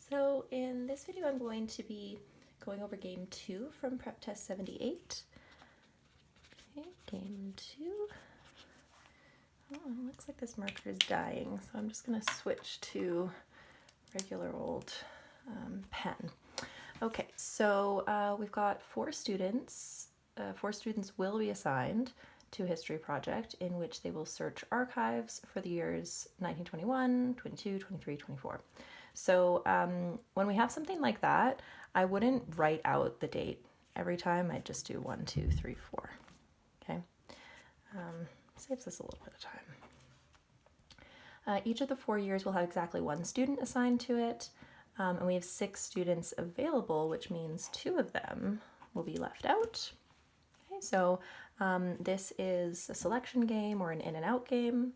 So in this video I'm going to be going over game 2 from Prep Test 78. Okay, game 2. Oh, it looks like this marker is dying, so I'm just going to switch to regular old pen. Okay, so we've got 4 students. 4 students will be assigned to a history project in which they will search archives for the years 1921, 22, 23, 24. So when we have something like that, I wouldn't write out the date every time. I'd just do 1, 2, 3, 4. Okay, saves us a little bit of time. Each of the 4 years will have exactly 1 student assigned to it, and we have 6 students available, which means 2 of them will be left out. Okay, so this is a selection game or an in and out game.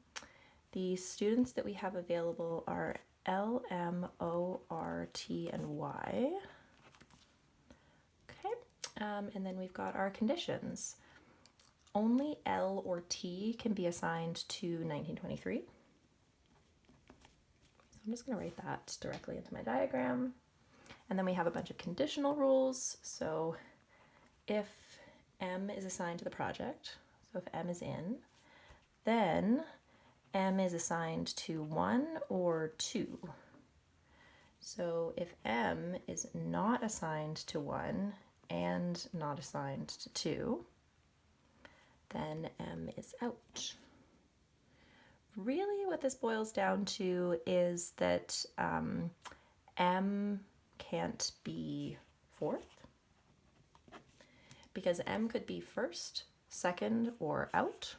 The students that we have available are L, M, O, R, T, and Y. Okay, and then we've got our conditions. Only L or T can be assigned to 1923. So I'm just going to write that directly into my diagram. And then we have a bunch of conditional rules. So if M is assigned to the project, so if M is in, then M is assigned to 1 or 2. So if M is not assigned to 1 and not assigned to 2, then M is out. Really what this boils down to is that M can't be 4th, because M could be 1st, 2nd, or out.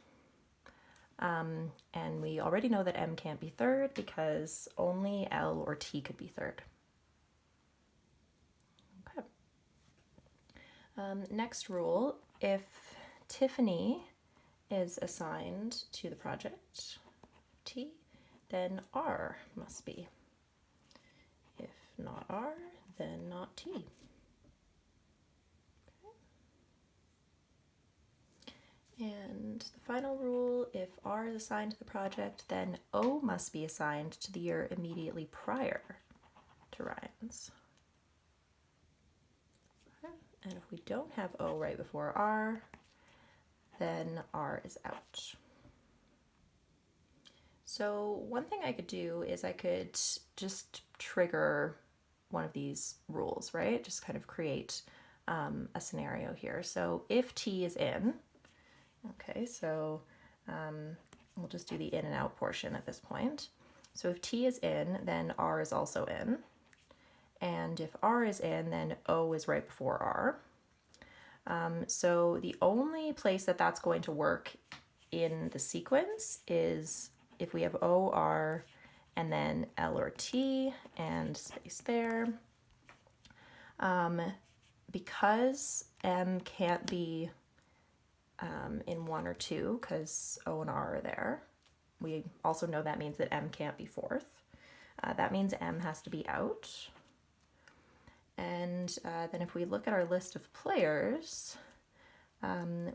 And we already know that M can't be 3rd because only L or T could be 3rd. Okay. Next rule, if Tiffany is assigned to the project, T, then R must be. If not R, then not T. And the final rule, if R is assigned to the project, then O must be assigned to the year immediately prior to Ryan's. Okay. And if we don't have O right before R, then R is out. So one thing I could do is I could just trigger one of these rules, right? Just kind of create a scenario here. So if T is in, okay, so we'll just do the in and out portion at this point. So if T is in, then R is also in. And if R is in, then O is right before R. So the only place that that's going to work in the sequence is if we have O, R, and then L or T, and space there. Because M can't be in 1 or 2 because O and R are there. We also know that means that M can't be 4th. That means M has to be out. And then if we look at our list of players,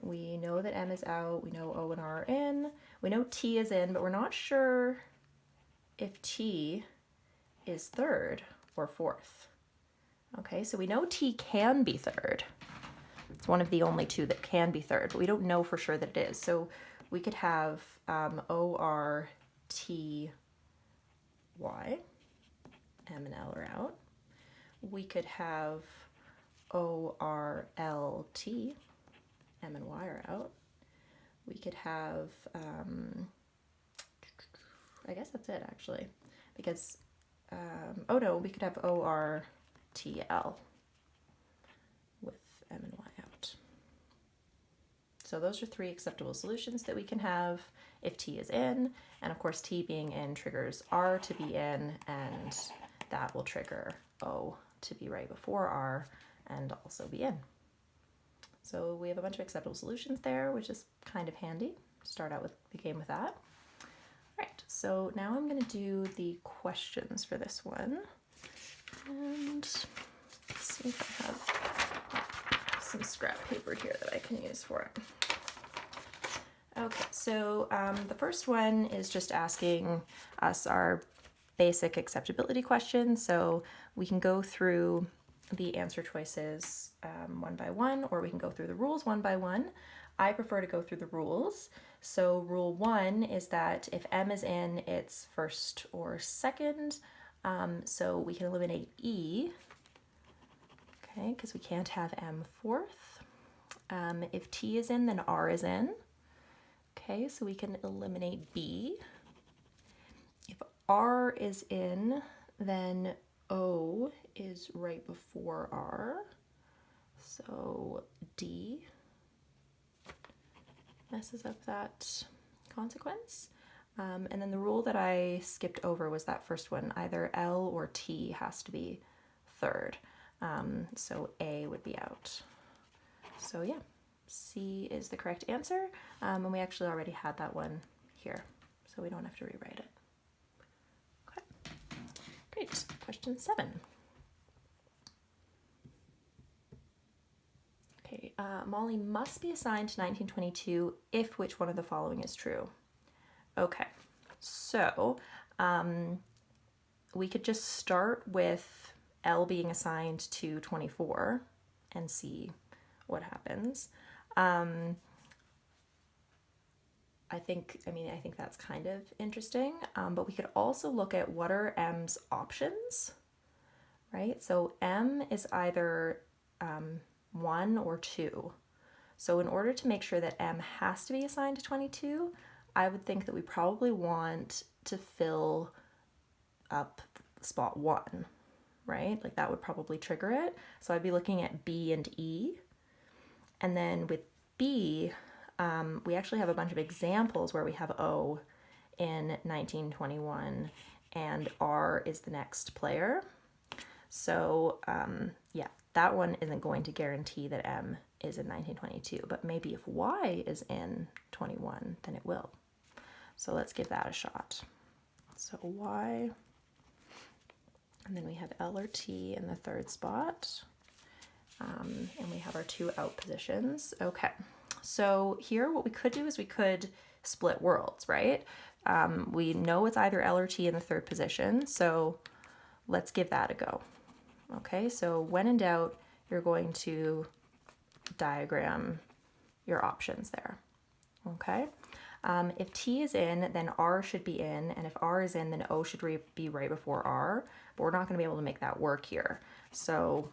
we know that M is out, we know O and R are in, we know T is in, but we're not sure if T is 3rd or 4th. Okay, so we know T can be 3rd. It's one of the only 2 that can be 3rd, but we don't know for sure that it is. So we could have O, R, T, Y. M and L are out. We could have O, R, L, T. M and Y are out. We could have, I guess that's it actually, because, oh no, we could have O, R, T, L with M and Y out. So those are 3 acceptable solutions that we can have if T is in, and of course T being in triggers R to be in, and that will trigger O to be right before R and also be in. So we have a bunch of acceptable solutions there, which is kind of handy. Start out with the game with that. All right, so now I'm going to do the questions for this one. And let's see if I have some scrap paper here that I can use for it. Okay, so the first one is just asking us our basic acceptability question. So we can go through the answer choices one by one, or we can go through the rules one by one. I prefer to go through the rules. So rule 1 is that if M is in, it's first or second. So we can eliminate E, okay, because we can't have M fourth. If T is in, then R is in. Okay, so we can eliminate B. If R is in, then O is right before R. So D messes up that consequence. And then the rule that I skipped over was that first one, either L or T has to be third. So A would be out. So yeah, C is the correct answer. And we actually already had that one here, so we don't have to rewrite it. Okay, great. Question 7. Okay, Molly must be assigned to 1922 if which one of the following is true. Okay, so we could just start with L being assigned to 24 and see what happens. I think that's kind of interesting, but we could also look at what are M's options, right? So M is either 1 or 2. So in order to make sure that M has to be assigned to 22, I would think that we probably want to fill up spot 1, right? Like that would probably trigger it. So I'd be looking at B and E. And then with B, we actually have a bunch of examples where we have O in 1921 and R is the next player. So yeah, that one isn't going to guarantee that M is in 1922, but maybe if Y is in 21, then it will. So let's give that a shot. So Y, and then we have L or T in the third spot. And we have our 2 out positions. Okay, so here what we could do is we could split worlds, right? We know it's either L or T in the third position, so let's give that a go. Okay, so when in doubt, you're going to diagram your options there. Okay, if T is in, then R should be in, and if R is in, then O should be right before R, but we're not going to be able to make that work here. So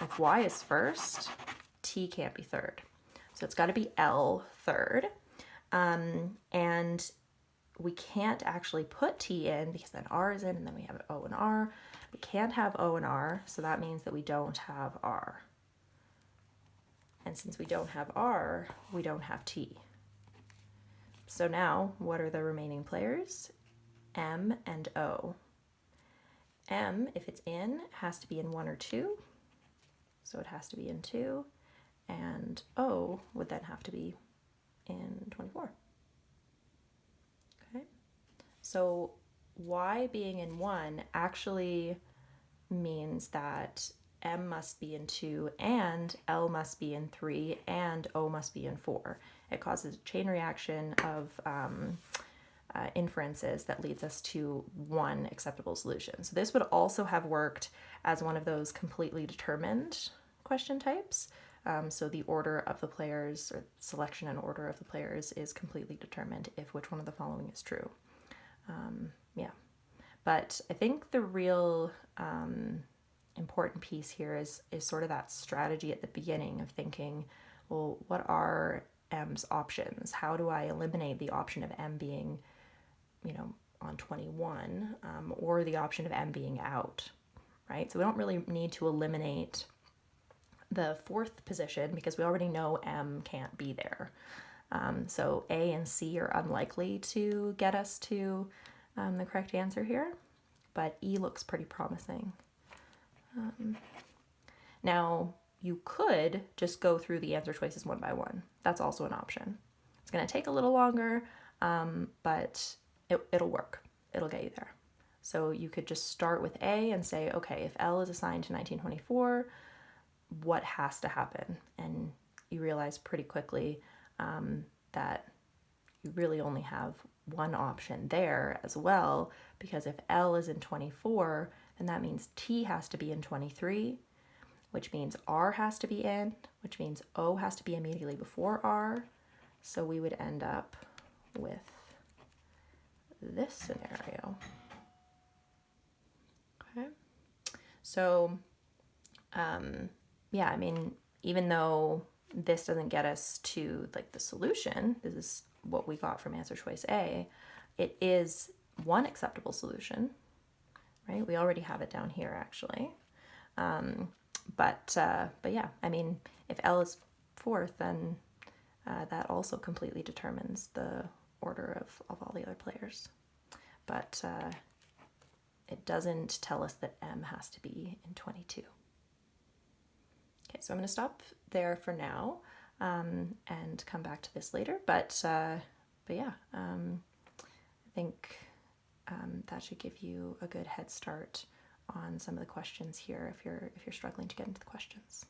if Y is first, T can't be third. So it's got to be L third. And we can't actually put T in because then R is in and then we have O and R. We can't have O and R, so that means that we don't have R. And since we don't have R, we don't have T. So now, what are the remaining players? M and O. M, if it's in, has to be in 1 or 2. So it has to be in 2. And O would then have to be in 24. Okay. So Y being in 1 actually means that M must be in 2 and L must be in 3 and O must be in 4. It causes a chain reaction of inferences that leads us to one acceptable solution. So this would also have worked as one of those completely determined question types. So the order of the players, or selection and order of the players, is completely determined if which one of the following is true. Yeah, but I think the real important piece here is sort of that strategy at the beginning of thinking, well, what are M's options? How do I eliminate the option of M being, on 21, or the option of M being out, right? So we don't really need to eliminate the 4th position because we already know M can't be there. So A and C are unlikely to get us to the correct answer here, but E looks pretty promising. Now, you could just go through the answer choices one by one. That's also an option. It's going to take a little longer, but it'll work. It'll get you there. So you could just start with A and say, okay, if L is assigned to 1924, what has to happen? And you realize pretty quickly that you really only have one option there as well, because if L is in 24, then that means T has to be in 23, which means R has to be in, which means O has to be immediately before R. So we would end up with this scenario. Okay. So, yeah, I mean, even though this doesn't get us to like the solution, this is what we got from answer choice A, it is one acceptable solution, right? We already have it down here actually. But yeah, I mean, if L is fourth, then that also completely determines the order of all the other players. But it doesn't tell us that M has to be in 22. Okay, so I'm going to stop there for now and come back to this later. But yeah, I think that should give you a good head start on some of the questions here if you're struggling to get into the questions.